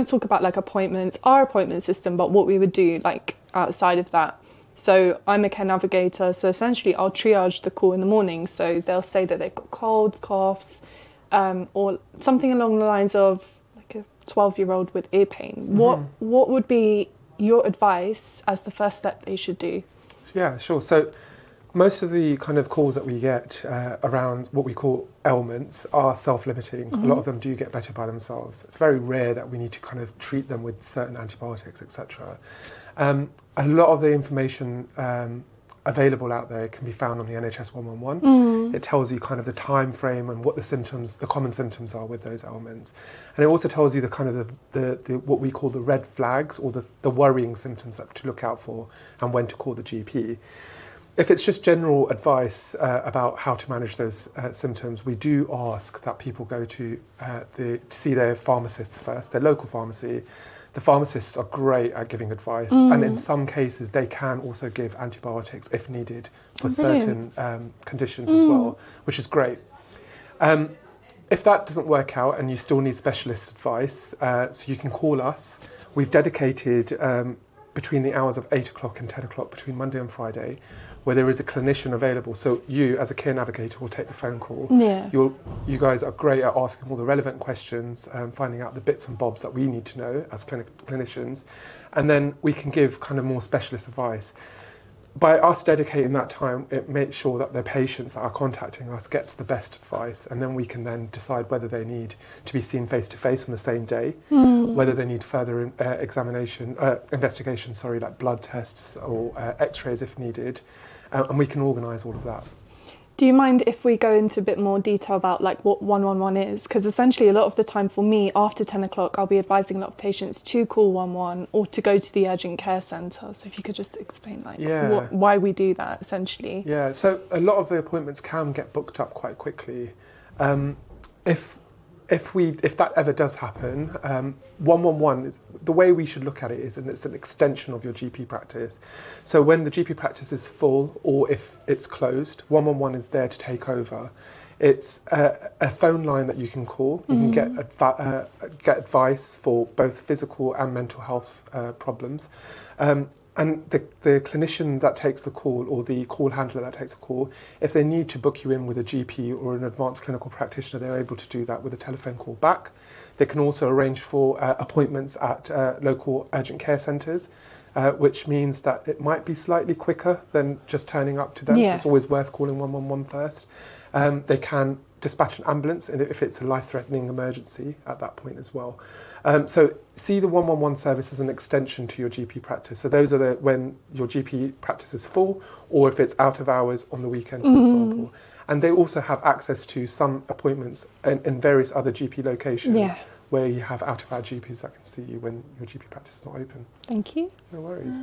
to talk about like appointments, our appointment system, but what we would do like outside of that. So I'm a care navigator, so essentially I'll triage the call in the morning. So they'll say that they've got colds, coughs, or something along the lines of like a 12-year-old with ear pain. What would be your advice as the first step they should do? Yeah, sure. So most of the kind of calls that we get around what we call ailments are self-limiting. A lot of them do get better by themselves. It's very rare that we need to kind of treat them with certain antibiotics, etc. A lot of the information available out there can be found on the NHS 111. It tells you kind of the time frame and what the symptoms, the common symptoms are with those ailments. And it also tells you the kind of the what we call the red flags, or the worrying symptoms that to look out for and when to call the GP. If it's just general advice about how to manage those symptoms, we do ask that people go to see their pharmacists first, their local pharmacy. The pharmacists are great at giving advice, and in some cases they can also give antibiotics if needed for certain conditions as well, which is great. If that doesn't work out and you still need specialist advice, so you can call us. We've dedicated between the hours of 8 o'clock and 10 o'clock between Monday and Friday, where there is a clinician available. So you, as a care navigator, will take the phone call. Yeah. You guys are great at asking all the relevant questions, finding out the bits and bobs that we need to know as clinicians, and then we can give kind of more specialist advice. By us dedicating that time, it makes sure that the patients that are contacting us gets the best advice, and then we can then decide whether they need to be seen face to face on the same day, whether they need further investigation, like blood tests or X-rays if needed, and we can organise all of that. Do you mind if we go into a bit more detail about like what 111 is? Because essentially a lot of the time for me, after 10 o'clock, I'll be advising a lot of patients to call 111 or to go to the urgent care centre. So if you could just explain like why we do that essentially. Yeah, so a lot of the appointments can get booked up quite quickly. If that ever does happen, 111, the way we should look at it is, and it's an extension of your GP practice. So when the GP practice is full or if it's closed, 111 is there to take over. It's a phone line that you can call. You can get advice for both physical and mental health problems. And the clinician that takes the call, or the call handler that takes the call, if they need to book you in with a GP or an advanced clinical practitioner, they're able to do that with a telephone call back. They can also arrange for appointments at local urgent care centres, which means that it might be slightly quicker than just turning up to them. Yeah. So it's always worth calling 111 first. They can dispatch an ambulance if it's a life-threatening emergency at that point as well. So see the 111 service as an extension to your GP practice. So those are when your GP practice is full, or if it's out of hours on the weekend, for example. And they also have access to some appointments in various other GP locations where you have out-of-hour GPs that can see you when your GP practice is not open. Thank you. No worries.